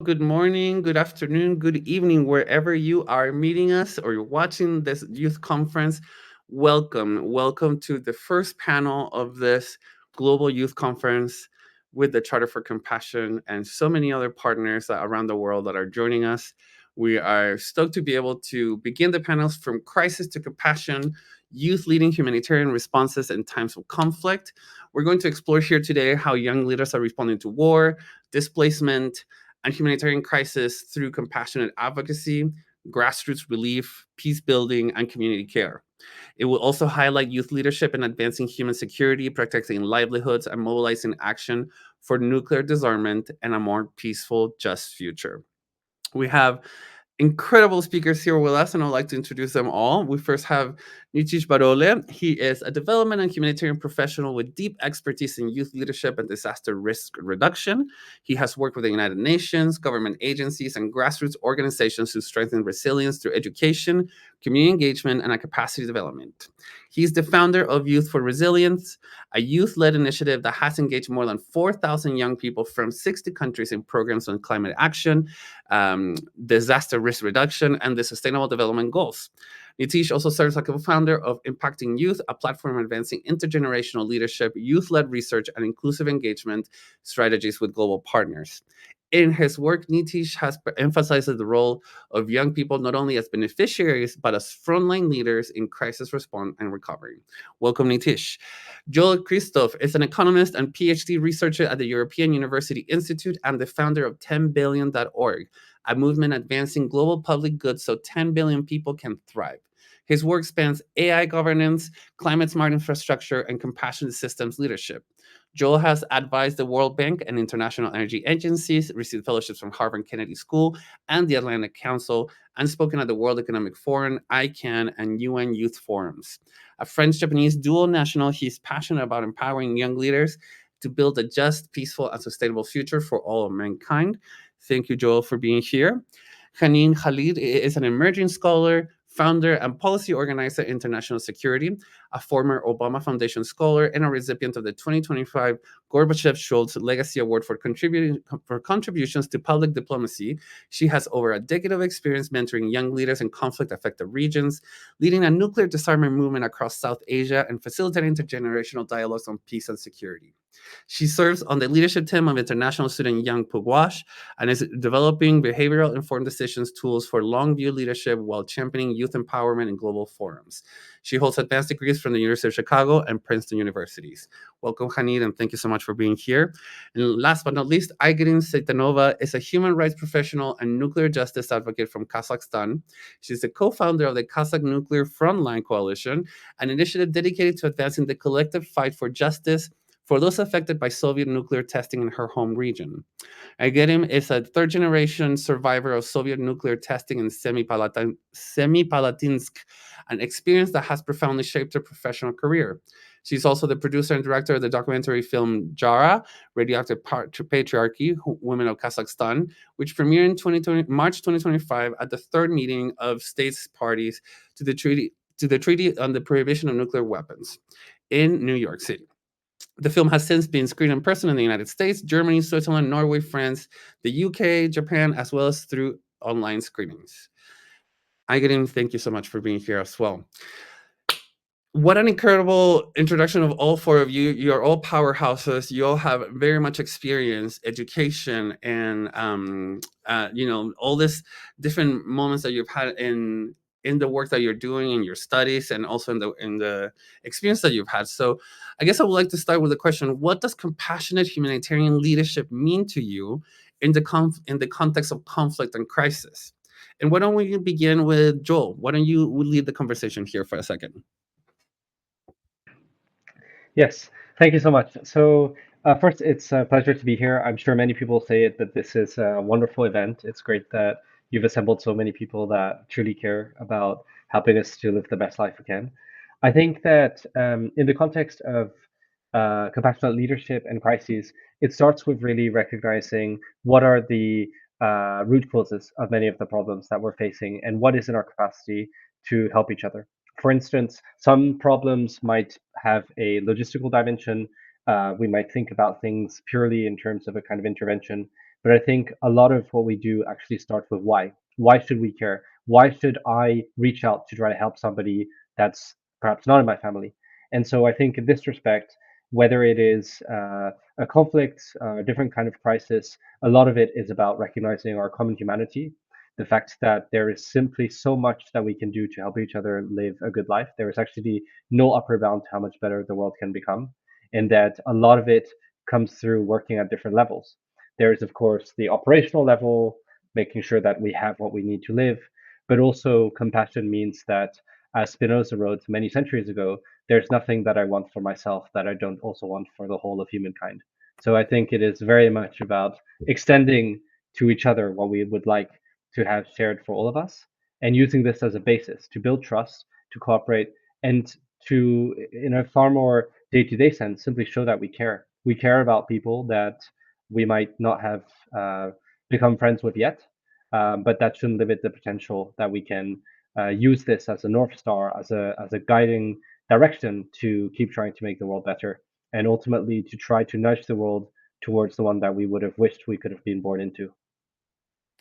Good morning, good afternoon, good evening, wherever you are meeting us or you're watching this youth conference. Welcome. Welcome to the first panel of this global youth conference with the Charter for Compassion and so many other partners around the world that are joining us. We are stoked to be able to begin the panels from crisis to compassion, youth leading humanitarian responses in times of conflict. We're going to explore here today how young leaders are responding to war, displacement, and humanitarian crisis through compassionate advocacy, grassroots relief, peace building, and community care. It will also highlight youth leadership in advancing human security, protecting livelihoods, and mobilizing action for nuclear disarmament and a more peaceful, just future. We have incredible speakers here with us, and I'd like to introduce them all. We first have Nitish Barole. He is a development and humanitarian professional with deep expertise in youth leadership and disaster risk reduction. He has worked with the United Nations, government agencies, and grassroots organizations to strengthen resilience through education, community engagement, and a capacity development. He's the founder of Youth for Resilience, a youth led initiative that has engaged more than 4,000 young people from 60 countries in programs on climate action, disaster risk reduction, and the Sustainable Development Goals. Nitish also serves as a co-founder of Impacting Youth, a platform advancing intergenerational leadership, youth-led research, and inclusive engagement strategies with global partners. In his work, Nitish has emphasized the role of young people not only as beneficiaries, but as frontline leaders in crisis response and recovery. Welcome, Nitish. Joël Christoph is an economist and PhD researcher at the European University Institute and the founder of 10billion.org, a movement advancing global public good so 10 billion people can thrive. His work spans AI governance, climate smart infrastructure, and compassionate systems leadership. Joel has advised the World Bank and international energy agencies, received fellowships from Harvard Kennedy School and the Atlantic Council, and spoken at the World Economic Forum, ICANN, and UN Youth Forums. A French Japanese dual national, he's passionate about empowering young leaders to build a just, peaceful, and sustainable future for all of mankind. Thank you, Joel, for being here. Haneen Khalid is an emerging scholar, founder, and policy organizer at International Security, a former Obama Foundation scholar, and a recipient of the 2025 Gorbachev Schultz Legacy Award for contributions to public diplomacy. She has over a decade of experience mentoring young leaders in conflict-affected regions, leading a nuclear disarmament movement across South Asia, and facilitating intergenerational dialogues on peace and security. She serves on the leadership team of International Student Young Pugwash and is developing behavioral informed decisions tools for long view leadership while championing youth empowerment in global forums. She holds advanced degrees from the University of Chicago and Princeton Universities. Welcome, Haneen, and thank you so much for being here. And last but not least, Aigerim Seitenova is a human rights professional and nuclear justice advocate from Kazakhstan. She's the co-founder of the Kazakh Nuclear Frontline Coalition, an initiative dedicated to advancing the collective fight for justice for those affected by Soviet nuclear testing in her home region. Aigerim is a third generation survivor of Soviet nuclear testing in Semipalatinsk, an experience that has profoundly shaped her professional career. She's also the producer and director of the documentary film Jara, Radioactive Patriarchy, Women of Kazakhstan, which premiered in March 2025 at the third meeting of states parties to the Treaty on the Prohibition of Nuclear Weapons in New York City. The film has since been screened in person in the United States, Germany, Switzerland, Norway, France, the UK, Japan, as well as through online screenings. Aigerim, thank you so much for being here as well. What an incredible introduction of all four of you. You're all powerhouses. You all have very much experience, education, and all this different moments that you've had in the work that you're doing in your studies and also in the experience that you've had. So I guess I would like to start with the question: what does compassionate humanitarian leadership mean to you in the context of conflict and crisis? And why don't we begin with Joel? Why don't you lead the conversation here for a second? Yes, thank you so much. So, first, it's a pleasure to be here. I'm sure many people say it, but this is a wonderful event. It's great that you've assembled so many people that truly care about helping us to live the best life we can. I think that in the context of compassionate leadership and crises, it starts with really recognizing what are the root causes of many of the problems that we're facing and what is in our capacity to help each other. For instance, some problems might have a logistical dimension. We might think about things purely in terms of a kind of intervention. But I think a lot of what we do actually starts with why. Why should we care? Why should I reach out to try to help somebody that's perhaps not in my family? And so I think in this respect, whether it is a conflict, a different kind of crisis, a lot of it is about recognizing our common humanity, the fact that there is simply so much that we can do to help each other live a good life. There is actually no upper bound to how much better the world can become, and that a lot of it comes through working at different levels. There is, of course, the operational level, making sure that we have what we need to live, but also compassion means that, as Spinoza wrote many centuries ago, there's nothing that I want for myself that I don't also want for the whole of humankind. So I think it is very much about extending to each other what we would like to have shared for all of us, and using this as a basis to build trust, to cooperate, and to, in a far more day-to-day sense, simply show that we care. We care about people that we might not have become friends with yet, but that shouldn't limit the potential that we can use this as a North Star, as a guiding direction to keep trying to make the world better, and ultimately to try to nudge the world towards the one that we would have wished we could have been born into.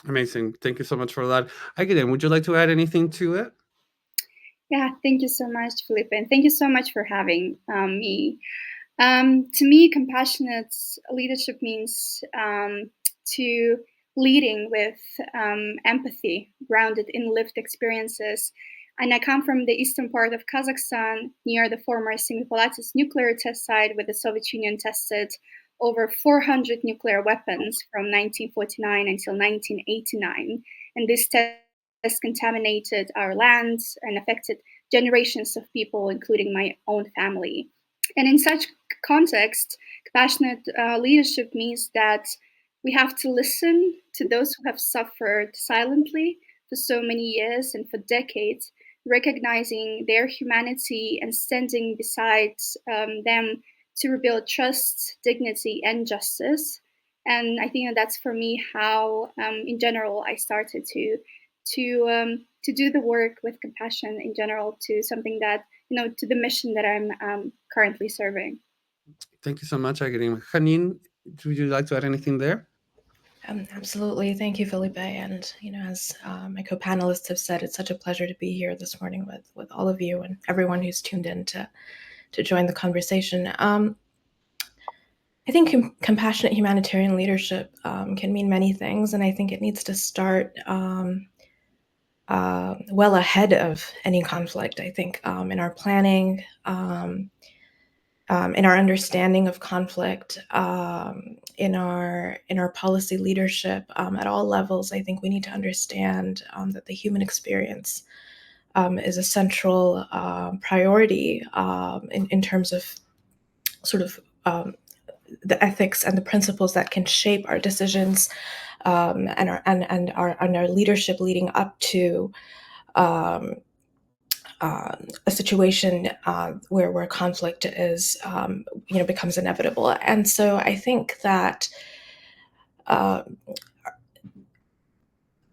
Amazing. Thank you so much for that. Aigerim, would you like to add anything to it? Yeah, thank you so much, Felipe, and thank you so much for having me. To me, compassionate leadership means to leading with empathy, grounded in lived experiences. And I come from the eastern part of Kazakhstan, near the former Semipalatinsk nuclear test site, where the Soviet Union tested over 400 nuclear weapons from 1949 until 1989. And this test contaminated our lands and affected generations of people, including my own family. And in such context, compassionate leadership means that we have to listen to those who have suffered silently for so many years and for decades, recognizing their humanity and standing beside them to rebuild trust, dignity, and justice. And I think that's for me how, in general, I started to do the work with compassion in general, to something that, to the mission that I'm currently serving. Thank you so much, Aigerim. Haneen, would you like to add anything there? Absolutely. Thank you, Felipe. And, as my co-panelists have said, it's such a pleasure to be here this morning with all of you and everyone who's tuned in to join the conversation. I think compassionate humanitarian leadership can mean many things, and I think it needs to start well ahead of any conflict. I think in our planning, in our understanding of conflict, in our policy leadership at all levels, I think we need to understand that the human experience is a central priority in terms of sort of the ethics and the principles that can shape our decisions and our leadership leading up to um, a situation where conflict is becomes inevitable. And so I think that uh,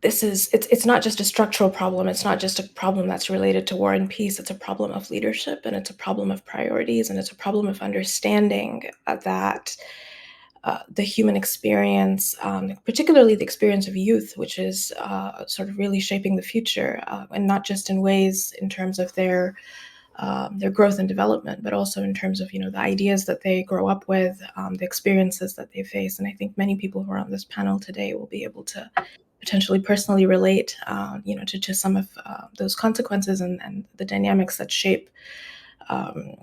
it's not just a structural problem. It's not just a problem that's related to war and peace. It's a problem of leadership, and it's a problem of priorities, and it's a problem of understanding that the human experience, particularly the experience of youth, which is sort of really shaping the future, and not just in ways in terms of their growth and development, but also in terms of the ideas that they grow up with, the experiences that they face. And I think many people who are on this panel today will be able to potentially personally relate, to some of those consequences and the dynamics that shape um,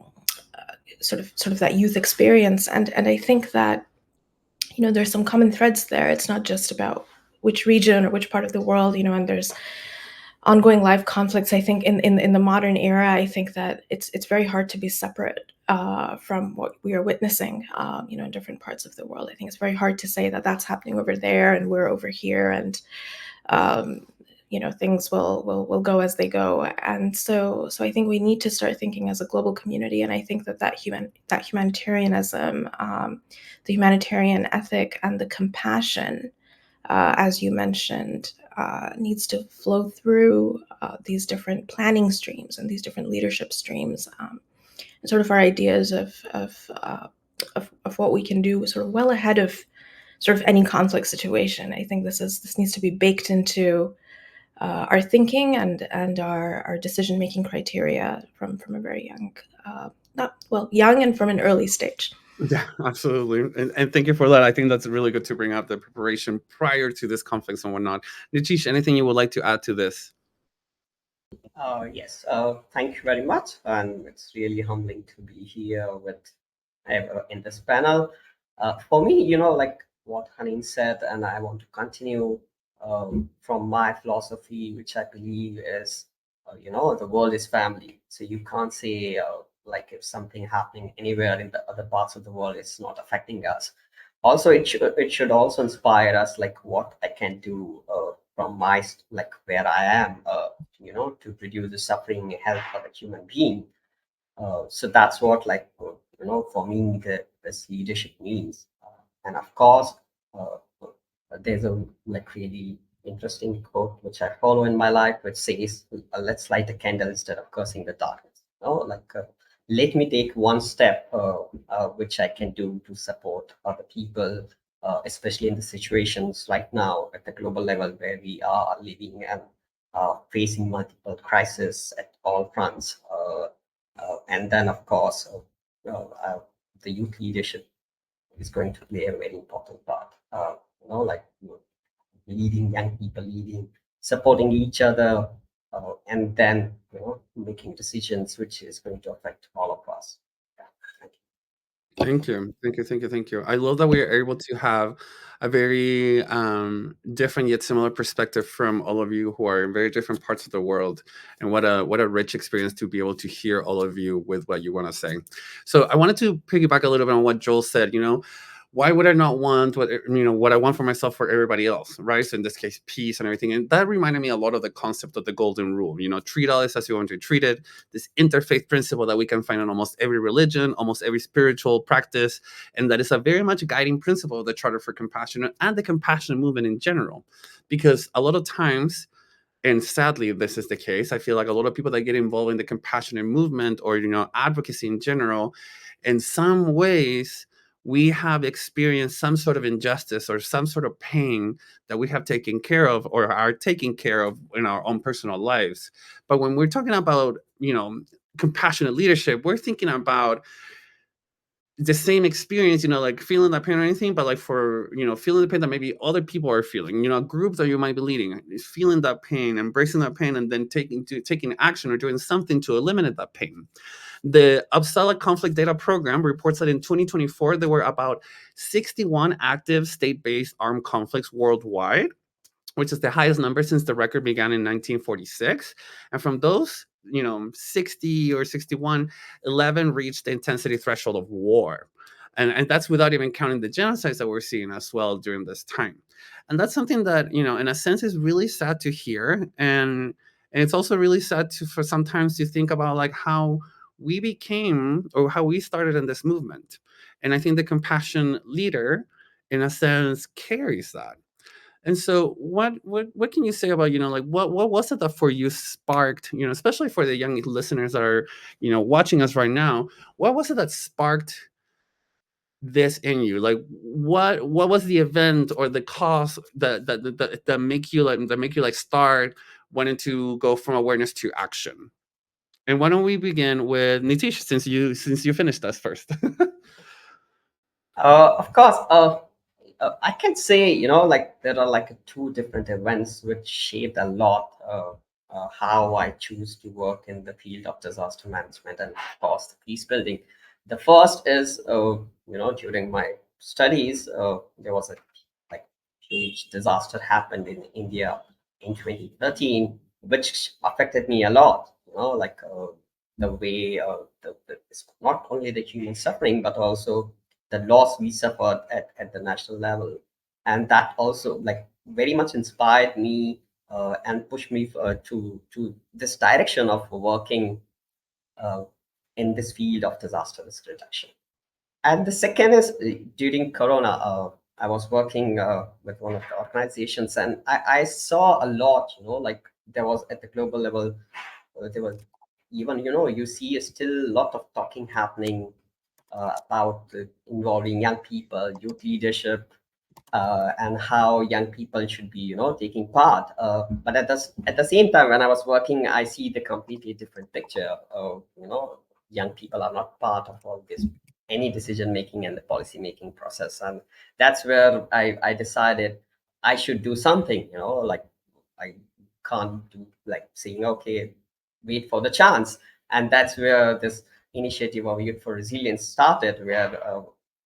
sort of that youth experience. And I think that there's some common threads there. It's not just about which region or which part of the world, and there's ongoing live conflicts. I think in the modern era, I think that it's very hard to be separate from what we are witnessing, in different parts of the world. I think it's very hard to say that that's happening over there and we're over here, and um, things will go as they go. And so I think we need to start thinking as a global community. And I think that humanitarianism, the humanitarian ethic, and the compassion, as you mentioned, needs to flow through these different planning streams and these different leadership streams, and sort of our ideas of what we can do sort of well ahead of sort of any conflict situation. I think this needs to be baked into our thinking and our decision making criteria from a very young, young and from an early stage. Yeah, absolutely. And thank you for that. I think that's really good to bring up the preparation prior to this conflicts and whatnot. Nitish, anything you would like to add to this? Yes, thank you very much. And it's really humbling to be here with in this panel. For me, like what Haneen said, and I want to continue from my philosophy, which I believe is, the world is family. So you can't say, like, if something happening anywhere in the other parts of the world, it's not affecting us. Also, it should also inspire us, like what I can do from my like where I am, to reduce the suffering and health of a human being. So that's what, like, for me, this leadership means. And of course, there's a like really interesting quote which I follow in my life, which says, "Let's light a candle instead of cursing the darkness." Like, let me take one step which I can do to support other people, especially in the situations right now at the global level where we are living and facing multiple crises at all fronts. And then, of course, the youth leadership is going to play a very important part. Like, leading young people, supporting each other, and then making decisions which is going to affect all of us. Yeah, thank you. Thank you. I love that we are able to have a very different yet similar perspective from all of you who are in very different parts of the world, and what a rich experience to be able to hear all of you with what you want to say. So I wanted to piggyback a little bit on what Joel said. Why would I not want what I want for myself for everybody else, right? So in this case, peace and everything. And that reminded me a lot of the concept of the golden rule. Treat others as you want to be treated. This interfaith principle that we can find in almost every religion, almost every spiritual practice, and that is a very much guiding principle of the Charter for Compassion and the compassion movement in general. Because a lot of times, and sadly this is the case, I feel like a lot of people that get involved in the compassionate movement or advocacy in general, in some ways we have experienced some sort of injustice or some sort of pain that we have taken care of or are taking care of in our own personal lives. But when we're talking about compassionate leadership, we're thinking about the same experience, like feeling that pain or anything, but like for, feeling the pain that maybe other people are feeling, a group that you might be leading is feeling that pain, embracing that pain, and then taking action or doing something to eliminate that pain. The Uppsala Conflict Data Program reports that in 2024, there were about 61 active state-based armed conflicts worldwide, which is the highest number since the record began in 1946. And from those, 60 or 61, 11 reached the intensity threshold of war. And that's without even counting the genocides that we're seeing as well during this time. And that's something that, in a sense is really sad to hear. And it's also really sad for sometimes to think about like how we became or how we started in this movement. And I think the compassion leader, in a sense, carries that. And so what can you say about, like what was it that for you sparked, especially for the young listeners that are, watching us right now, what was it that sparked this in you? Like what was the event or the cause that make you like start wanting to go from awareness to action? And why don't we begin with Nitish, since you finished us first? Of course, I can say, like there are like two different events which shaped a lot how I choose to work in the field of disaster management and, of course, the peace building. The first is, during my studies, there was a like huge disaster happened in India in 2013, which affected me a lot. Like the way it's not only the human suffering, but also the loss we suffered at the national level. And that also like very much inspired me and pushed me to this direction of working uh, in this field of disaster risk reduction. And the second is during Corona, I was working with one of the organizations, and I saw a lot, like there was at the global level, there was even, you see still a lot of talking happening about involving young people, youth leadership, and how young people should be, taking part. But at the same time, when I was working, I see the completely different picture. Young people are not part of all this, any decision making and the policy making process, and that's where I decided I should do something. Like I can't do like saying, okay, wait for the chance, and that's where this initiative of Youth for Resilience started, where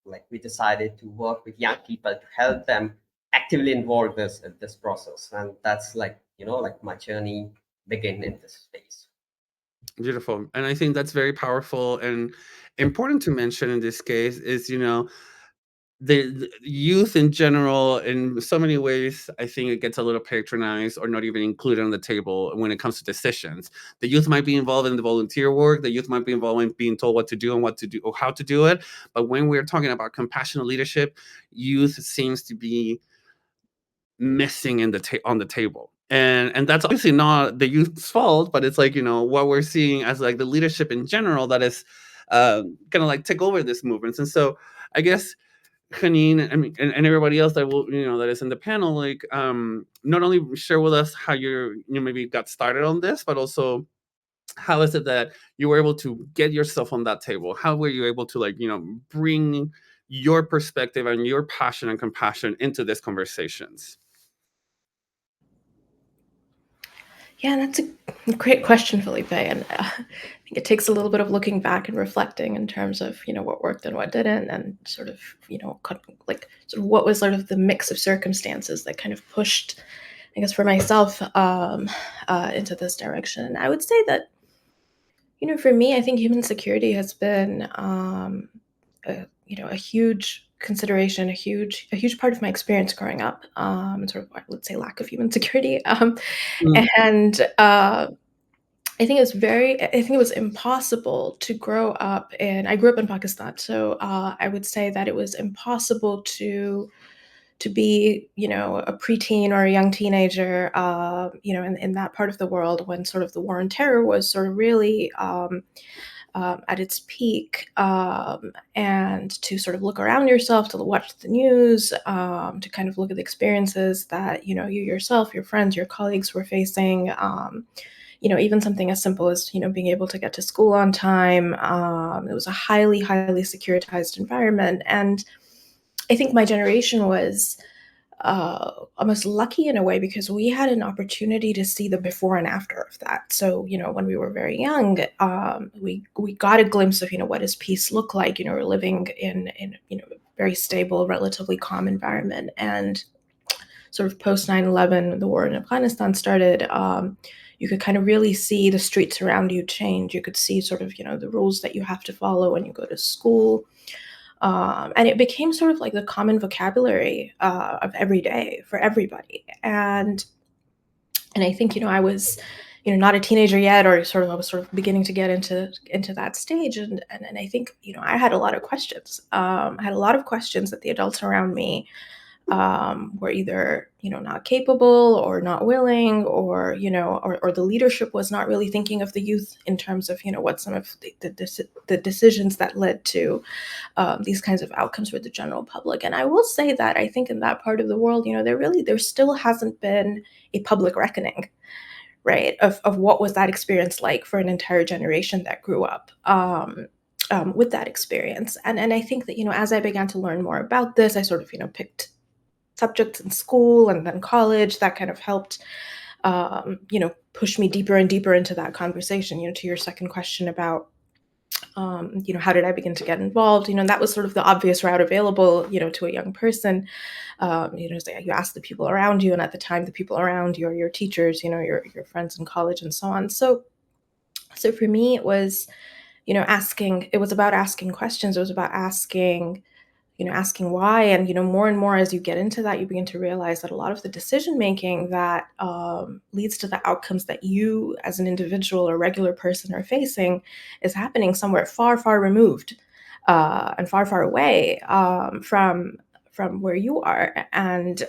like we decided to work with young people to help them actively involve this process, and that's like like my journey began in this space. Beautiful. And I think that's very powerful and important to mention in this case is, the youth in general, in so many ways, I think it gets a little patronized or not even included on the table when it comes to decisions. The youth might be involved in the volunteer work. The youth might be involved in being told what to do and what to do or how to do it. But when we're talking about compassionate leadership, youth seems to be missing in on the table. And that's obviously not the youth's fault, but it's like, what we're seeing as like the leadership in general that is gonna like take over this movement. And so I guess Haneen, I mean, and everybody else that will, that is in the panel, like, not only share with us how you maybe got started on this, but also how is it that you were able to get yourself on that table? How were you able to like, bring your perspective and your passion and compassion into these conversations? Yeah, that's a great question, Felipe. And I think it takes a little bit of looking back and reflecting in terms of, what worked and what didn't, and sort of, like sort of what was sort of the mix of circumstances that kind of pushed, I guess, for myself into this direction. And I would say that, for me, I think human security has been, a huge consideration, a huge part of my experience growing up, sort of, let's say, lack of human security. And I think it was impossible to grow up in. I grew up in Pakistan, so I would say that it was impossible to be, a preteen or a young teenager, in that part of the world when sort of the war on terror was sort of really at its peak, and to sort of look around yourself, to watch the news, to kind of look at the experiences that, you yourself, your friends, your colleagues were facing. Even something as simple as, being able to get to school on time. It was a highly, highly securitized environment. And I think my generation was almost lucky in a way because we had an opportunity to see the before and after of that. So, when we were very young, we got a glimpse of, what does peace look like? We're living in a very stable, relatively calm environment. And sort of post 9/11, when the war in Afghanistan started, you could kind of really see the streets around you change. You could see sort of, the rules that you have to follow when you go to school. And it became sort of like the common vocabulary of every day for everybody. And I think, I was, not a teenager yet, or I was sort of beginning to get into that stage. And I think, I had a lot of questions. I had a lot of questions that the adults around me were either, not capable or not willing, or, or the leadership was not really thinking of the youth in terms of, what some of the decisions that led to these kinds of outcomes for the general public. And I will say that I think in that part of the world, there still hasn't been a public reckoning, right, of what was that experience like for an entire generation that grew up with that experience. And I think that, as I began to learn more about this, I sort of, picked subjects in school and then college that kind of helped, push me deeper and deeper into that conversation, to your second question about, how did I begin to get involved? That was sort of the obvious route available, to a young person. So you ask the people around you, and at the time, the people around you are your teachers, your friends in college and so on. So for me, it was, it was about asking questions. It was about asking why. And, more and more as you get into that, you begin to realize that a lot of the decision making that leads to the outcomes that you as an individual or regular person are facing is happening somewhere far, far removed and far, far away from where you are. And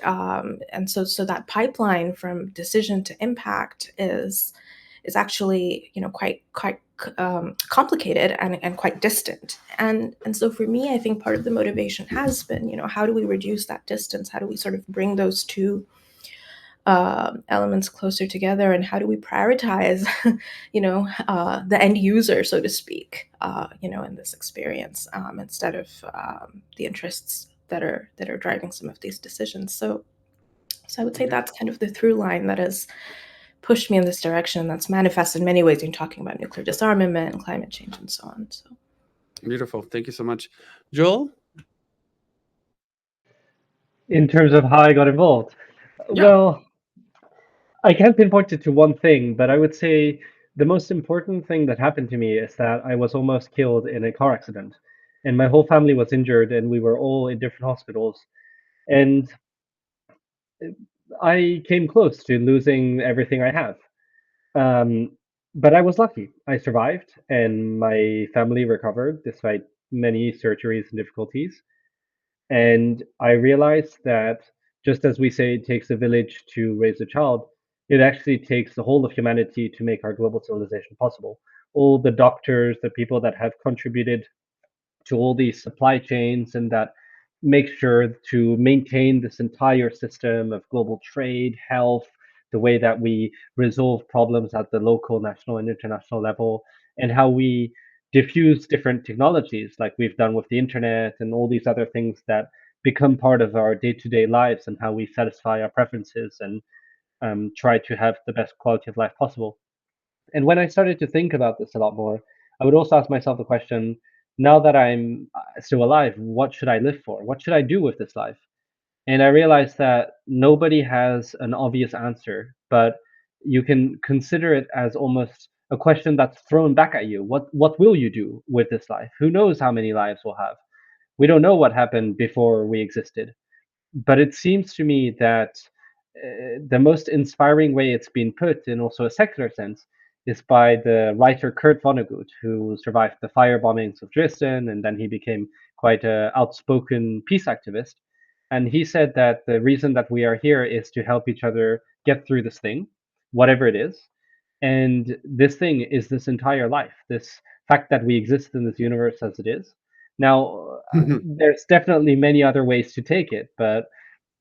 so that pipeline from decision to impact is actually, complicated and quite distant. And so for me, I think part of the motivation has been, how do we reduce that distance? How do we sort of bring those two elements closer together, and how do we prioritize, the end user, so to speak, in this experience, instead of the interests that are driving some of these decisions. So I would say that's kind of the through line that has pushed me in this direction. That's manifested in many ways in talking about nuclear disarmament and climate change and so on. So Beautiful. Thank you so much. Joel? In terms of how I got involved, Yeah. well, I can't pinpoint it to one thing, but I would say the most important thing that happened to me is that I was almost killed in a car accident, and my whole family was injured, and we were all in different hospitals. And I came close to losing everything I have. But I was lucky. I survived, and my family recovered despite many surgeries and difficulties. And I realized that just as we say it takes a village to raise a child, it actually takes the whole of humanity to make our global civilization possible. All the doctors, the people that have contributed to all these supply chains and that make sure to maintain this entire system of global trade, health, the way that we resolve problems at the local, national, and international level, and how we diffuse different technologies like we've done with the internet and all these other things that become part of our day-to-day lives, and how we satisfy our preferences and try to have the best quality of life possible. And when I started to think about this a lot more, I would also ask myself the question, now that I'm still alive, what should I live for? What should I do with this life? And I realized that nobody has an obvious answer, but you can consider it as almost a question that's thrown back at you. What will you do with this life? Who knows how many lives we'll have? We don't know what happened before we existed. But it seems to me that the most inspiring way it's been put, in also a secular sense, is by the writer Kurt Vonnegut, who survived the fire bombings of Dresden, and then he became quite an outspoken peace activist. And he said that the reason that we are here is to help each other get through this thing, whatever it is. And this thing is this entire life, this fact that we exist in this universe as it is. Now, there's definitely many other ways to take it, but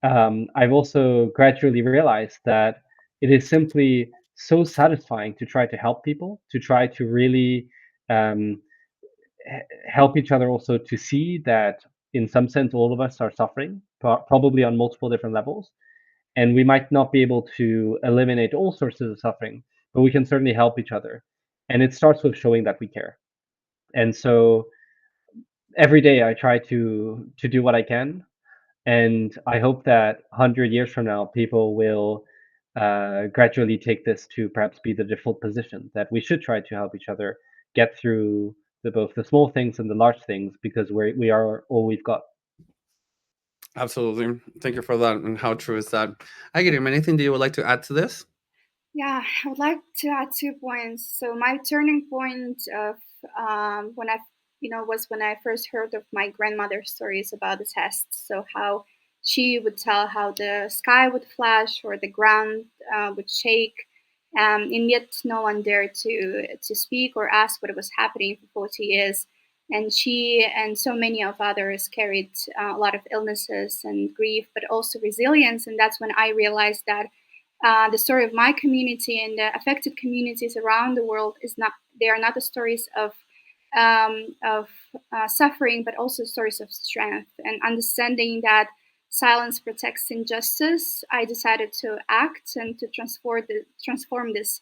I've also gradually realized that it is simply so satisfying to try to help people, to try to really um, help each other, also to see that in some sense all of us are suffering, probably on multiple different levels. And we might not be able to eliminate all sources of suffering, but we can certainly help each other. And it starts with showing that we care. And so every day I try to do what I can, and I hope that 100 years from now, people will gradually take this to perhaps be the default position, that we should try to help each other get through both the small things and the large things, because we are all we've got. Absolutely. Thank you for that. And how true is that? Aigerim, anything that you would like to add to this? Yeah, I would like to add 2 points. So my turning point of when I, was when I first heard of my grandmother's stories about the tests. So how she would tell how the sky would flash or the ground would shake, and yet no one dared to speak or ask what was happening for 40 years. And she and so many of others carried a lot of illnesses and grief, but also resilience. And that's when I realized that the story of my community and the affected communities around the world is not, they are not the stories of suffering, but also stories of strength. And understanding that silence protects injustice, I decided to act and to transform this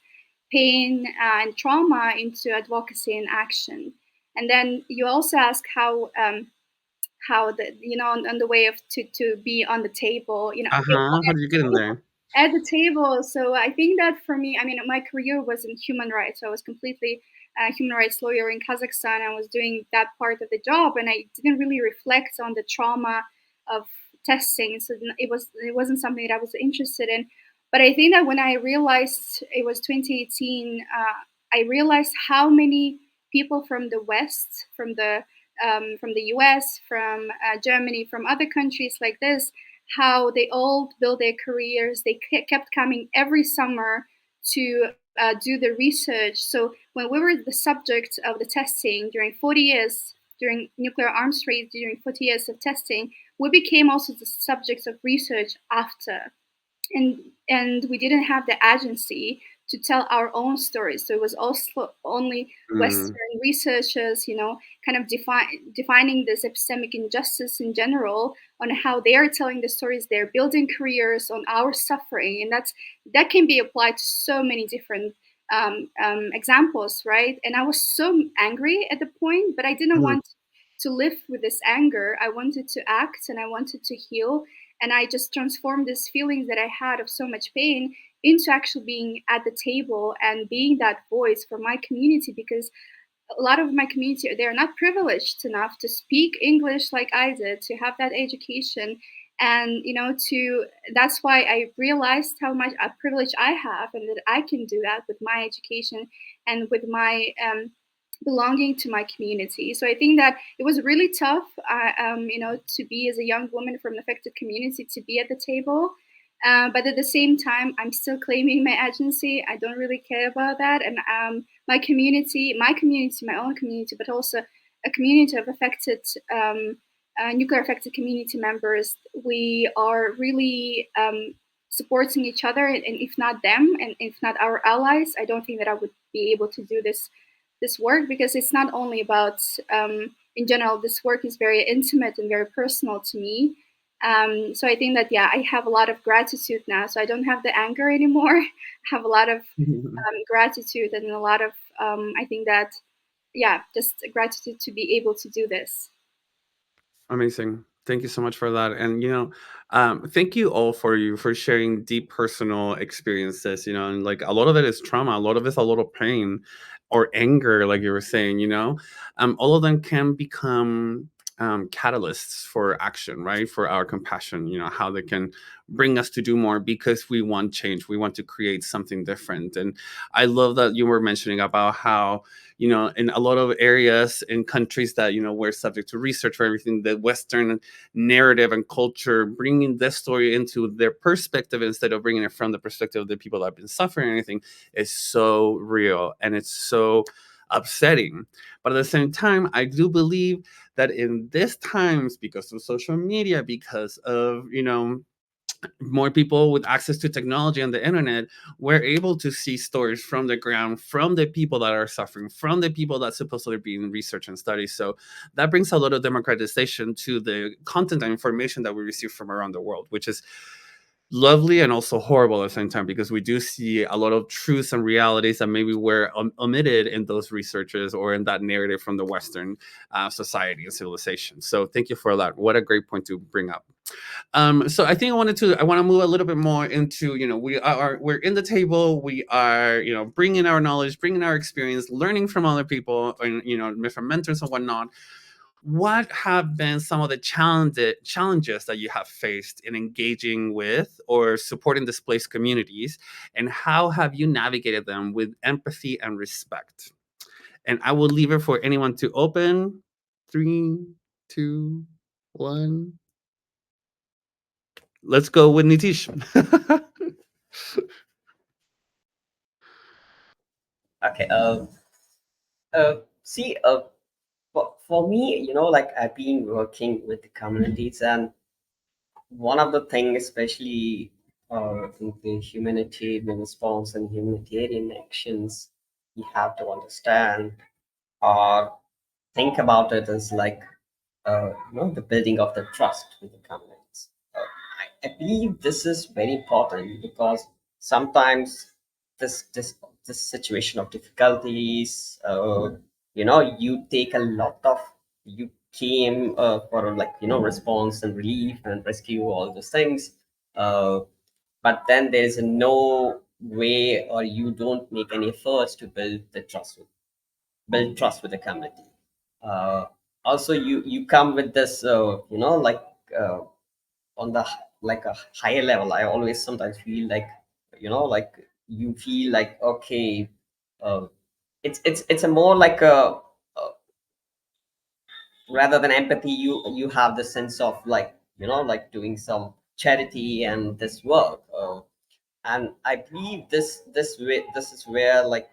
pain and trauma into advocacy and action. And then you also ask how the, on the way of to be on the table, Uh-huh. How did you get in there? at the table. So I think that for me, I mean, my career was in human rights. So I was completely a human rights lawyer in Kazakhstan. I was doing that part of the job, and I didn't really reflect on the trauma of testing. So it wasn't something that I was interested in. But I think that when I realized it was 2018, I realized how many people from the West, from the US, from Germany, from other countries like this, how they all built their careers. They kept coming every summer to do the research. So when we were the subject of the testing during 40 years, during nuclear arms race, during 40 years of testing, we became also the subjects of research after. And we didn't have the agency to tell our own stories. So it was also only Western researchers, kind of defining this epistemic injustice in general on how they are telling the stories. They're building careers on our suffering, and that can be applied to so many different examples, right? And I was so angry at the point, but I didn't want to live with this anger. I wanted to act and I wanted to heal, and I just transformed these feelings that I had of so much pain into actually being at the table and being that voice for my community, because a lot of my community, they're not privileged enough to speak English like I did, to have that education. And that's why I realized how much a privilege I have, and that I can do that with my education and with my belonging to my community. So I think that it was really tough, to be, as a young woman from an affected community, to be at the table. But at the same time, I'm still claiming my agency. I don't really care about that. And my community, my own community, but also a community of affected, nuclear affected community members, we are really supporting each other. And if not them, and if not our allies, I don't think that I would be able to do this work, because it's not only about, in general, this work is very intimate and very personal to me. So I think that, I have a lot of gratitude now. So I don't have the anger anymore. I have a lot of gratitude, and a lot of, I think that, just gratitude to be able to do this. Amazing. Thank you so much for that. And thank you all for sharing deep personal experiences. And like a lot of it is trauma, a lot of it's a lot of pain or anger, like you were saying. All of them can become catalysts for action, right? For our compassion. How they can bring us to do more because we want change. We want to create something different. And I love that you were mentioning about how in a lot of areas in countries that, we're subject to research for everything, the Western narrative and culture, bringing this story into their perspective instead of bringing it from the perspective of the people that have been suffering or anything is so real. And it's so upsetting. But at the same time, I do believe that in these times, because of social media, because of, more people with access to technology and the internet, we're able to see stories from the ground, from the people that are suffering, from the people that supposedly being research and studies. So that brings a lot of democratization to the content and information that we receive from around the world, which is lovely and also horrible at the same time, because we do see a lot of truths and realities that maybe were omitted in those researches or in that narrative from the Western society and civilization. So thank you for that. What a great point to bring up. So I think I want to move a little bit more into, we're in the table, we are, bringing our knowledge, bringing our experience, learning from other people, and, from mentors and whatnot. What have been some of the challenges that you have faced in engaging with or supporting displaced communities, and how have you navigated them with empathy and respect? And I will leave it for anyone to open. 3, 2, 1. Let's go with Nitish. Okay. See, for me, like I've been working with the communities, and one of the things, especially in the humanitarian response and humanitarian actions, you have to understand or think about it as like, the building of the trust with the communities. I believe this is very important because sometimes this situation of difficulties, you take a lot of, you came for like, response and relief and rescue, all those things, uh, but then there is no way, or you don't make any efforts to build trust with the community. uh, Also, you come with this, like, uh, on the like a higher level. I always sometimes feel like, like you feel like, okay, uh, it's a more like a, rather than empathy, you have the sense of like, like doing some charity and this work. And I believe this is where like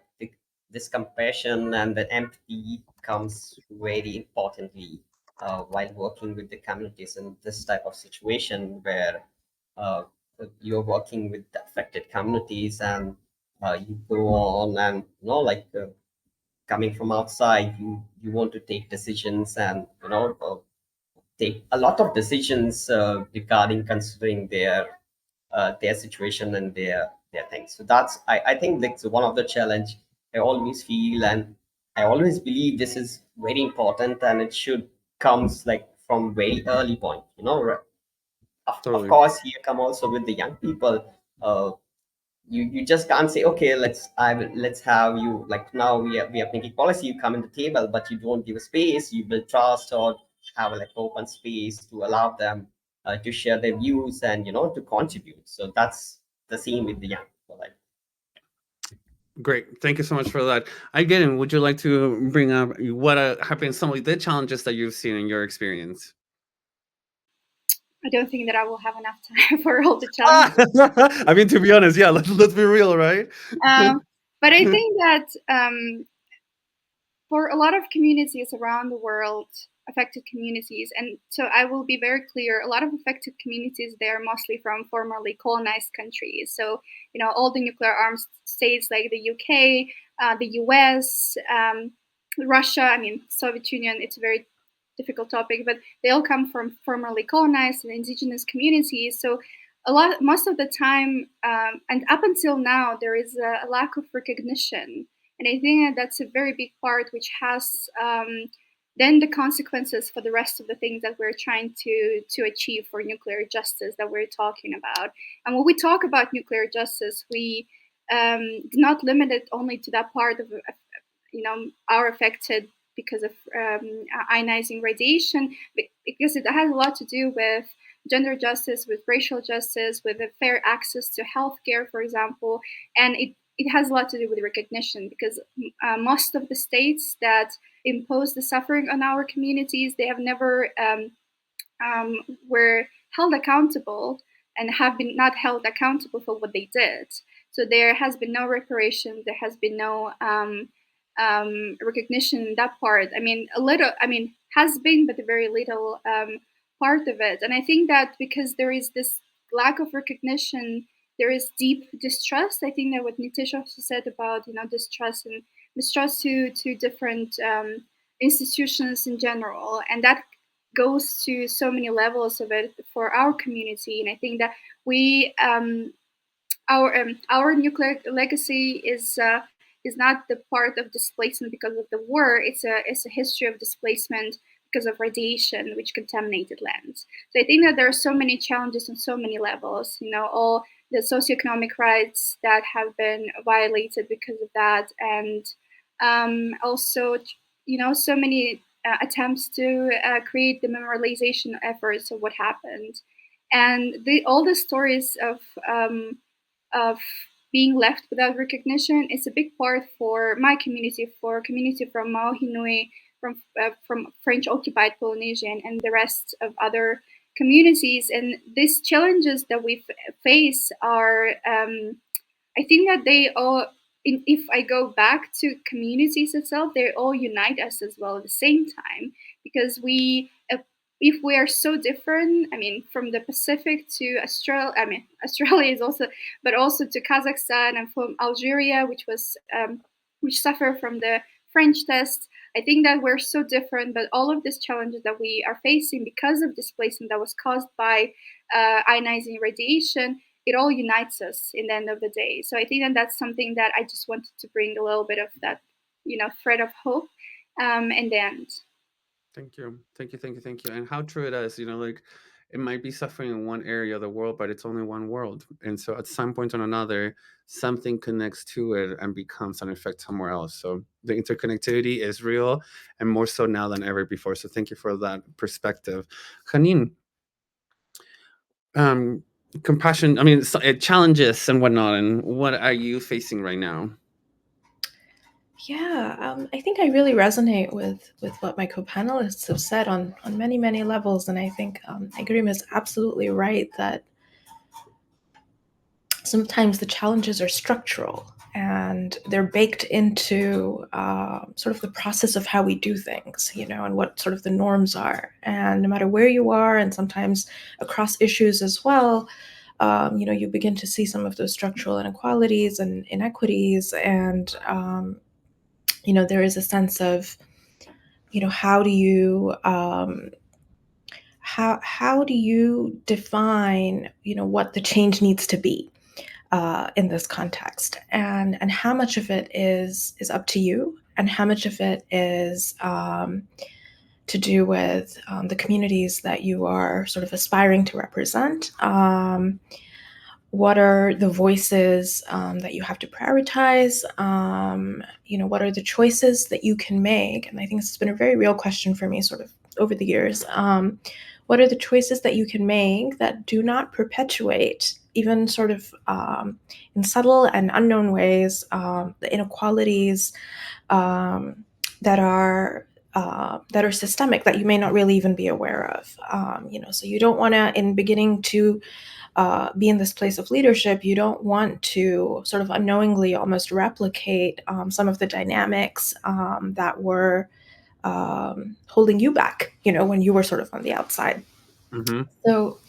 this compassion and the empathy comes very importantly while working with the communities in this type of situation where uh, you're working with the affected communities, and you go on and coming from outside, you want to take decisions, and take a lot of decisions regarding considering their situation and their things. So I think that's one of the challenge I always feel, and I always believe this is very important, and it should comes like from very early point. Of Totally. course, here come also with the young people. Uh, you just can't say, okay, let's have you, like, now we are making policy, you come in the table, but you don't give a space, you build trust, or have like open space to allow them to share their views and to contribute. So that's the same with the young people. Like, Great. Thank you so much for that. Again, would you like to bring up what have been some of the challenges that you've seen in your experience? I don't think that I will have enough time for all the challenges. I mean, to be honest, yeah, let's be real, right? But I think that for a lot of communities around the world, affected communities, and so I will be very clear, a lot of affected communities, they're mostly from formerly colonized countries. So, all the nuclear arms states like the UK, the US, Russia, I mean, Soviet Union, it's a very difficult topic, but they all come from formerly colonized and indigenous communities. So most of the time, and up until now, there is a lack of recognition, and I think that's a very big part, which has then the consequences for the rest of the things that we're trying to achieve for nuclear justice that we're talking about. And when we talk about nuclear justice, we do not limit it only to that part of are affected because of ionizing radiation, because it has a lot to do with gender justice, with racial justice, with a fair access to healthcare, for example, and it has a lot to do with recognition, because most of the states that impose the suffering on our communities, they have never were held accountable, and have been not held accountable for what they did. So there has been no reparation. There has been no recognition in that part. I mean, a little. I mean, has been, but a very little part of it. And I think that because there is this lack of recognition, there is deep distrust. I think that what Nitish also said about distrust and mistrust to different institutions in general, and that goes to so many levels of it for our community. And I think that we our nuclear legacy is not the part of displacement because of the war. It's a history of displacement because of radiation, which contaminated lands. So I think that there are so many challenges on so many levels. All the socioeconomic rights that have been violated because of that, and also so many attempts to create the memorialization efforts of what happened, and all the stories of being left without recognition is a big part for my community, for a community from Maohinui, from French occupied Polynesia, and the rest of other communities. And these challenges that we face are, I think that they all, if I go back to communities itself, they all unite us as well at the same time, because if we are so different, I mean, from the Pacific to Australia, I mean, Australia is also, but also to Kazakhstan, and from Algeria, which suffer from the French test. I think that we're so different, but all of these challenges that we are facing because of displacement that was caused by ionizing radiation, it all unites us in the end of the day. So I think that that's something that I just wanted to bring a little bit of that, thread of hope in the end. Thank you. Thank you. Thank you. Thank you. And how true it is, like it might be suffering in one area of the world, but it's only one world. And so at some point or another, something connects to it and becomes an effect somewhere else. So the interconnectivity is real, and more so now than ever before. So thank you for that perspective. Haneen, compassion, I mean, challenges and whatnot, and what are you facing right now? Yeah, I think I really resonate with what my co-panelists have said on many levels, and I think Aigerim is absolutely right that sometimes the challenges are structural and they're baked into sort of the process of how we do things, and what sort of the norms are. And no matter where you are, and sometimes across issues as well, you begin to see some of those structural inequalities and inequities. And, there is a sense of, how do you how do you define, what the change needs to be in this context, and how much of it is up to you, and how much of it is to do with the communities that you are sort of aspiring to represent. What are the voices that you have to prioritize? What are the choices that you can make? And I think this has been a very real question for me sort of over the years. What are the choices that you can make that do not perpetuate, even sort of in subtle and unknown ways, the inequalities that are systemic, that you may not really even be aware of? So you don't want to, in beginning to be in this place of leadership, you don't want to sort of unknowingly almost replicate some of the dynamics that were holding you back, when you were sort of on the outside. Mm-hmm. So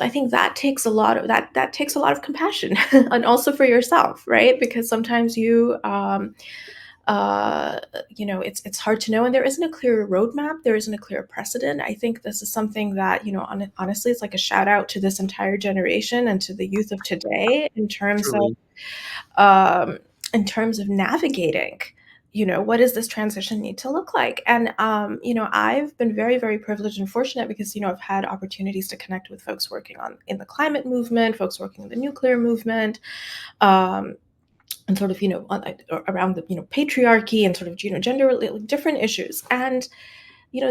I think that takes a lot of that takes a lot of compassion, and also for yourself, right? Because sometimes you it's hard to know, and there isn't a clear roadmap, there isn't a clear precedent. I think this is something that, honestly, it's like a shout out to this entire generation and to the youth of today in terms Truly. of navigating, what does this transition need to look like? And I've been very, very privileged and fortunate because, I've had opportunities to connect with folks working in the climate movement, folks working in the nuclear movement, and sort of, around the, patriarchy and sort of, gender, different issues. And,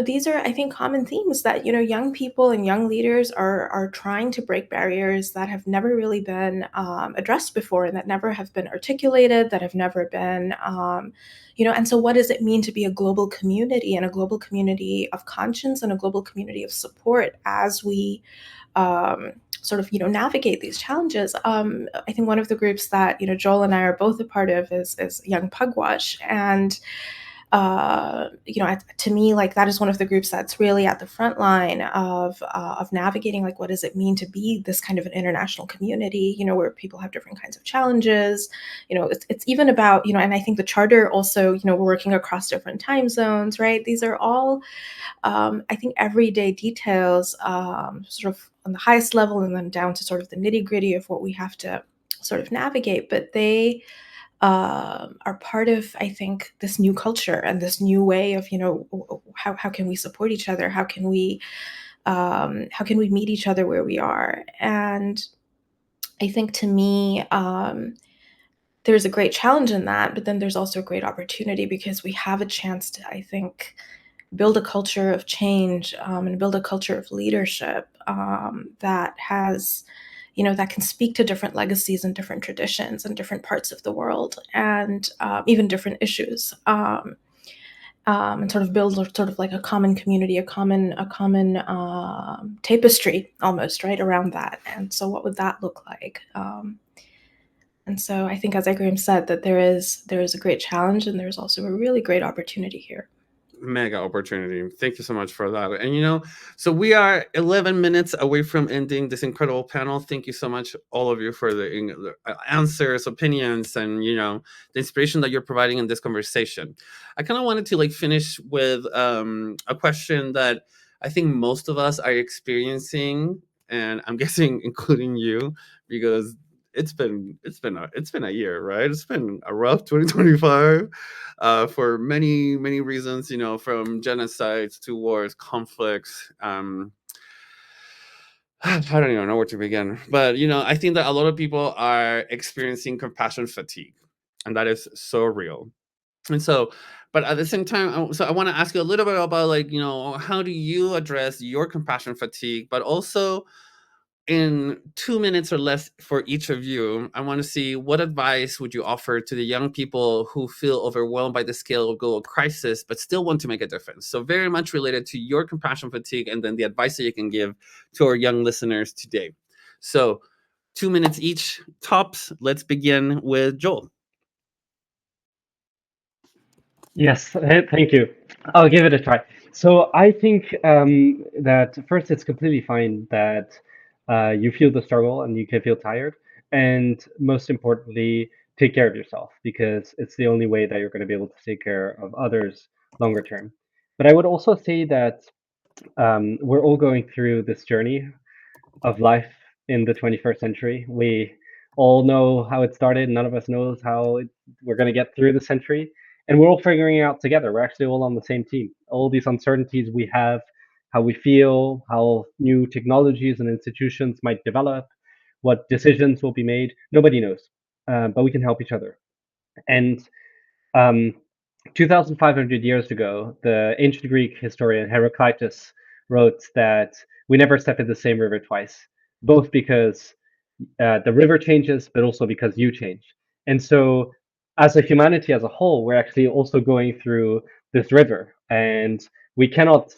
these are, I think, common themes that, young people and young leaders are trying to break barriers that have never really been addressed before, and that never have been articulated, that have never been, and so what does it mean to be a global community, and a global community of conscience, and a global community of support as we sort of, navigate these challenges? I think one of the groups that, Joel and I are both a part of is Young Pugwash. And, to me, like, that is one of the groups that's really at the front line of navigating, like, what does it mean to be this kind of an international community, where people have different kinds of challenges. It's even about, and I think the charter also, we're working across different time zones, right? These are all, I think, everyday details, sort of on the highest level, and then down to sort of the nitty gritty of what we have to sort of navigate. But they are part of, I think, this new culture and this new way of, how can we support each other? How can we meet each other where we are? And I think, to me, there's a great challenge in that, but then there's also a great opportunity, because we have a chance to, I think, build a culture of change, and build a culture of leadership that has, that can speak to different legacies and different traditions and different parts of the world, and even different issues, and sort of build sort of like a common community, a common tapestry almost, right, around that. And so what would that look like? And so I think, as Aigerim said, that there is a great challenge, and there's also a really great opportunity here. Mega opportunity. Thank you so much for that. And so we are 11 minutes away from ending this incredible panel. Thank you so much, all of you, for the answers, opinions, and the inspiration that you're providing in this conversation. I kind of wanted to finish with a question that I think most of us are experiencing, and I'm guessing including you, because it's been a year, right? It's been a rough 2025 for many reasons, from genocides to wars, conflicts. I don't even know where to begin, but I think that a lot of people are experiencing compassion fatigue, and that is so real. And so, but at the same time, so I want to ask you a little bit about how do you address your compassion fatigue, but also, in 2 minutes or less for each of you, I want to see what advice would you offer to the young people who feel overwhelmed by the scale of global crisis, but still want to make a difference. So very much related to your compassion fatigue, and then the advice that you can give to our young listeners today. So 2 minutes each tops. Let's begin with Joel. Yes, thank you. I'll give it a try. So I think that first, it's completely fine that you feel the struggle and you can feel tired. And most importantly, take care of yourself, because it's the only way that you're going to be able to take care of others longer term. But I would also say that we're all going through this journey of life in the 21st century. We all know how it started. None of us knows how we're going to get through the century. And we're all figuring it out together. We're actually all on the same team. All these uncertainties we have, how we feel, how new technologies and institutions might develop, what decisions will be made, nobody knows. But we can help each other. And um, 2,500 years ago, the ancient Greek historian Heraclitus wrote that we never step in the same river twice, both because the river changes, but also because you change. And so, as a humanity as a whole, we're actually also going through this river, and we cannot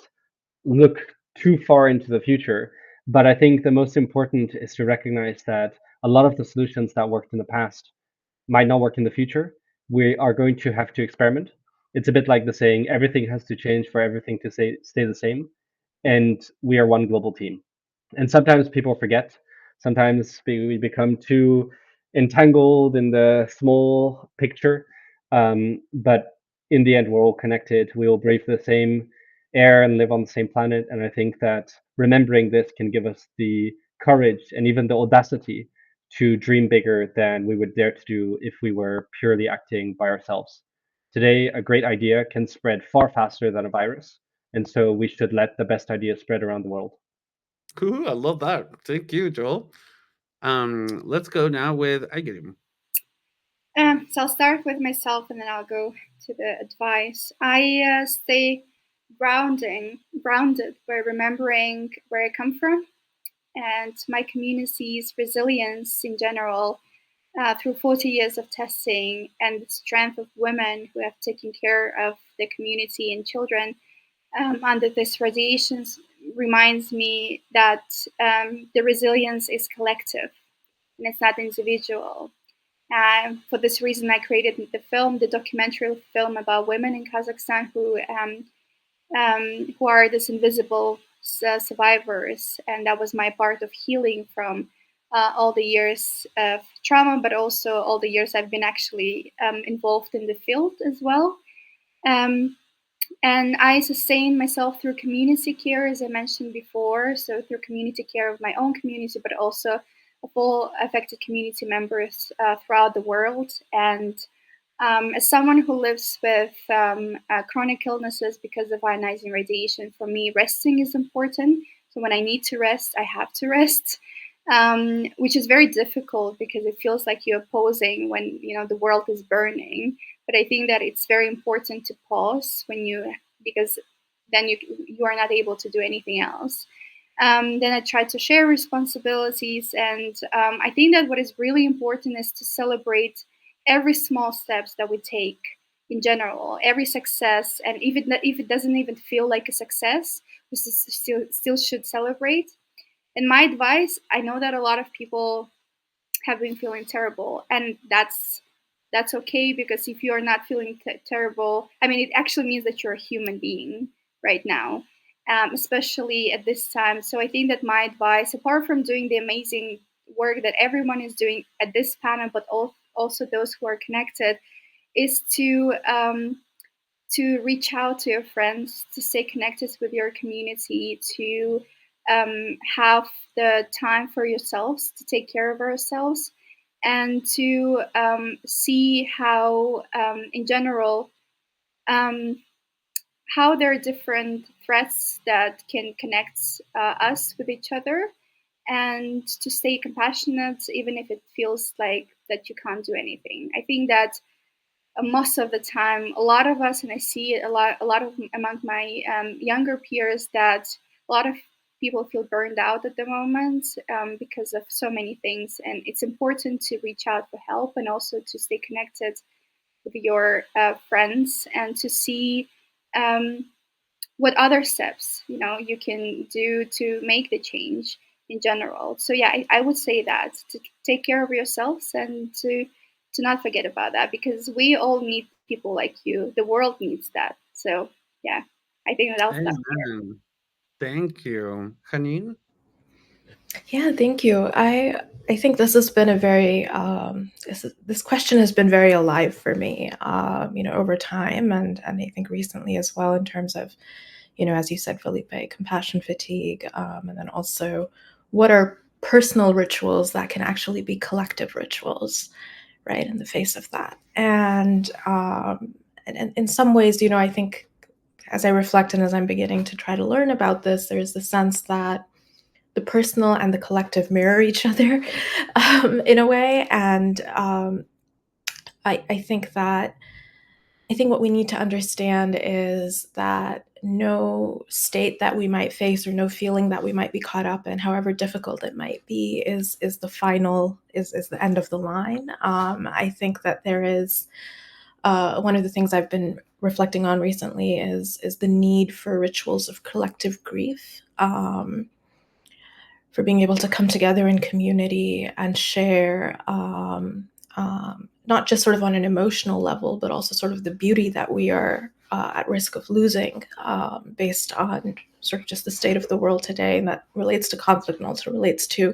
look too far into the future. But I think the most important is to recognize that a lot of the solutions that worked in the past might not work in the future. We are going to have to experiment. It's a bit like the saying, everything has to change for everything to stay the same. And we are one global team. And sometimes people forget. Sometimes we become too entangled in the small picture. But in the end, we're all connected. We all breathe the same air and live on the same planet. And I think that remembering this can give us the courage and even the audacity to dream bigger than we would dare to do if we were purely acting by ourselves. Today, a great idea can spread far faster than a virus. And so we should let the best ideas spread around the world. Cool, I love that. Thank you, Joel. Let's go now with Aigerim. So I'll start with myself and then I'll go to the advice. I stay grounded by remembering where I come from and my community's resilience in general through 40 years of testing and the strength of women who have taken care of the community and children under this radiation reminds me that the resilience is collective and it's not individual. For this reason, I created the documentary film about women in Kazakhstan who are this invisible survivors, and that was my part of healing from all the years of trauma, but also all the years I've been actually involved in the field as well. Um, and I sustain myself through community care, as I mentioned before. So through community care of my own community, but also of all affected community members throughout the world. And as someone who lives with chronic illnesses because of ionizing radiation, for me, resting is important. So when I need to rest, I have to rest, which is very difficult because it feels like you're posing when the world is burning. But I think that it's very important to pause because then you are not able to do anything else. Then I try to share responsibilities, and I think that what is really important is to celebrate every small steps that we take in general, every success, and if it doesn't even feel like a success, we still should celebrate. And my advice, I know that a lot of people have been feeling terrible, and that's okay, because if you are not feeling terrible, I mean, it actually means that you're a human being right now, especially at this time. So I think that my advice, apart from doing the amazing work that everyone is doing at this panel, but also those who are connected, is to reach out to your friends, to stay connected with your community, to have the time for yourselves, to take care of ourselves, and to see how, in general, how there are different threats that can connect us with each other, and to stay compassionate, even if it feels like that you can't do anything. I think that most of the time, a lot of us, and I see it a lot of among my younger peers, that a lot of people feel burned out at the moment because of so many things, and it's important to reach out for help and also to stay connected with your friends and to see what other steps you can do to make the change. in general. So yeah, I would say that to take care of yourselves and to not forget about that, because we all need people like you. The world needs that. So yeah, I think that I'll stop here. Amen. Thank you. Haneen? Yeah, thank you. I think this has been a very this question has been very alive for me, over time, and I think recently as well, in terms of, as you said, Felipe, compassion fatigue, and then also what are personal rituals that can actually be collective rituals, right, in the face of that. And in some ways, I think as I reflect and as I'm beginning to try to learn about this, there's the sense that the personal and the collective mirror each other in a way. And I think what we need to understand is that no state that we might face or no feeling that we might be caught up in, however difficult it might be, is the end of the line. I think that there is one of the things I've been reflecting on recently is the need for rituals of collective grief. For being able to come together in community and share, not just sort of on an emotional level, but also sort of the beauty that we are at risk of losing, based on sort of just the state of the world today, and that relates to conflict and also relates to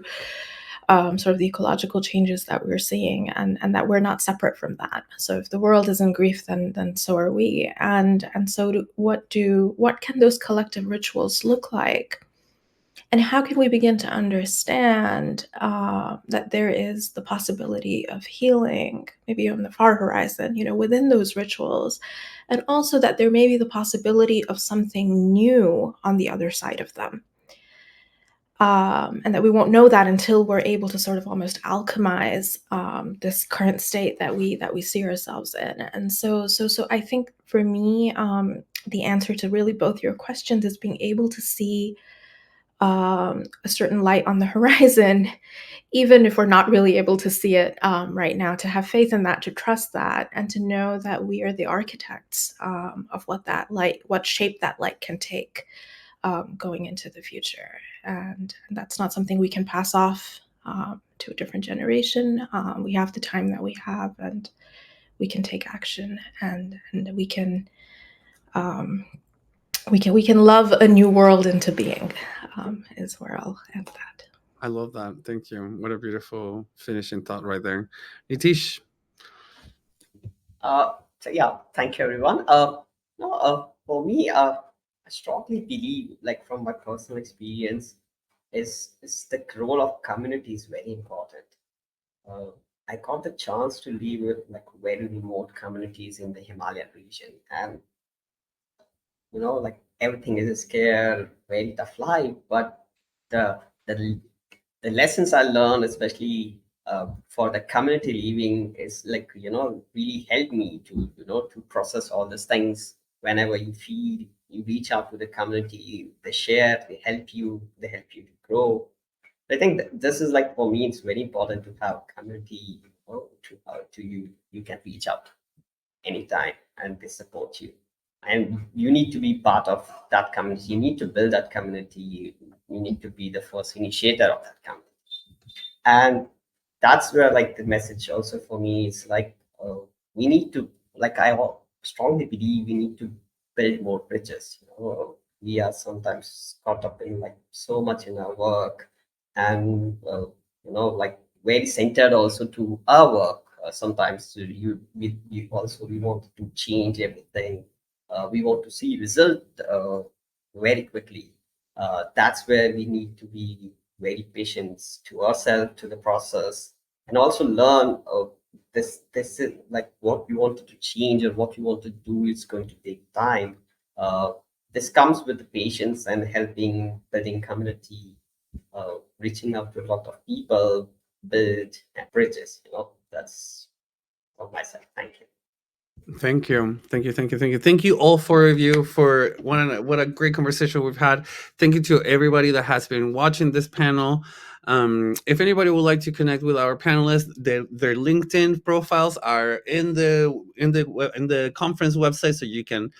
sort of the ecological changes that we're seeing, and that we're not separate from that. So if the world is in grief, then so are we. And so what can those collective rituals look like? And how can we begin to understand that there is the possibility of healing, maybe on the far horizon, within those rituals, and also that there may be the possibility of something new on the other side of them, and that we won't know that until we're able to sort of almost alchemize this current state that we see ourselves in. And so I think for me, the answer to really both your questions is being able to see a certain light on the horizon, even if we're not really able to see it right now, to have faith in that, to trust that, and to know that we are the architects of what shape that light can take going into the future. And that's not something we can pass off to a different generation. We have the time that we have, and we can take action, and we can love a new world into being, is where I'll end that. I love that. Thank you. What a beautiful finishing thought right there. Nitish? So yeah, thank you everyone. No, for me, I strongly believe, like from my personal experience, is the role of community is very important. I got the chance to live with like very remote communities in the Himalayan region, and like everything is scared, very tough life, but the the the lessons I learned, especially for the community living, is like really helped me to to process all these things. Whenever you feel, you reach out to the community, they share, they help you to grow. I think that this is like, for me, it's very important to have community, to you can reach out anytime and they support you, and you need to be part of that community. You need to build that community. You need to be the first initiator of that community. And that's where like the message also for me is like, we need to, like, strongly believe we need to build more bridges. We are sometimes caught up in like so much in our work, and like very centered also to our work. Sometimes we also we want to change everything. We want to see result very quickly. That's where we need to be very patient to ourselves, to the process, and also learn this is like what we wanted to change or what we want to do is going to take time. This comes with the patience and helping, building community, reaching out to a lot of people, build bridges. That's from myself. Thank you. Thank you. Thank you. Thank you. Thank you. Thank you all four of you for what a great conversation we've had. Thank you to everybody that has been watching this panel. If anybody would like to connect with our panelists, their LinkedIn profiles are in the conference website, so you can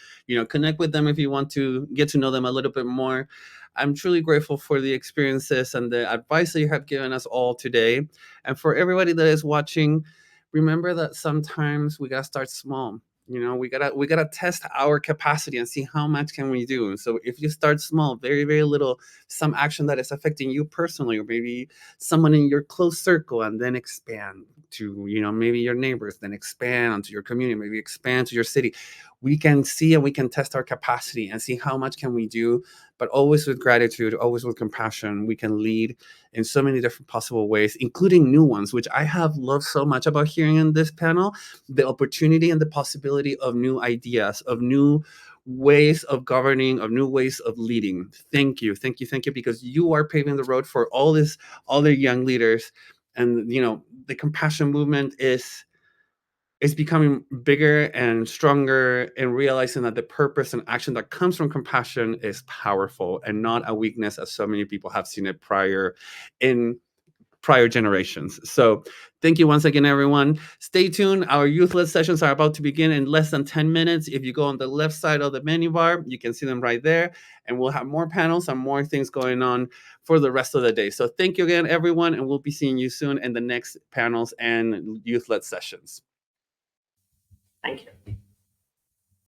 connect with them if you want to get to know them a little bit more. I'm truly grateful for the experiences and the advice that you have given us all today. And for everybody that is watching, remember that sometimes we gotta start small. We gotta test our capacity and see how much can we do. So if you start small, very, very little, some action that is affecting you personally, or maybe someone in your close circle, and then expand to maybe your neighbors, then expand onto your community, maybe expand to your city. We can see and we can test our capacity and see how much can we do, but always with gratitude, always with compassion. We can lead in so many different possible ways, including new ones, which I have loved so much about hearing in this panel, the opportunity and the possibility of new ideas, of new ways of governing, of new ways of leading. Thank you, thank you, thank you, because you are paving the road for all the young leaders. And the compassion movement is becoming bigger and stronger, and realizing that the purpose and action that comes from compassion is powerful and not a weakness, as so many people have seen it in prior generations. So thank you once again, everyone. Stay tuned. Our youth-led sessions are about to begin in less than 10 minutes. If you go on the left side of the menu bar, you can see them right there. And we'll have more panels and more things going on for the rest of the day. So thank you again, everyone. And we'll be seeing you soon in the next panels and youth-led sessions. Thank you.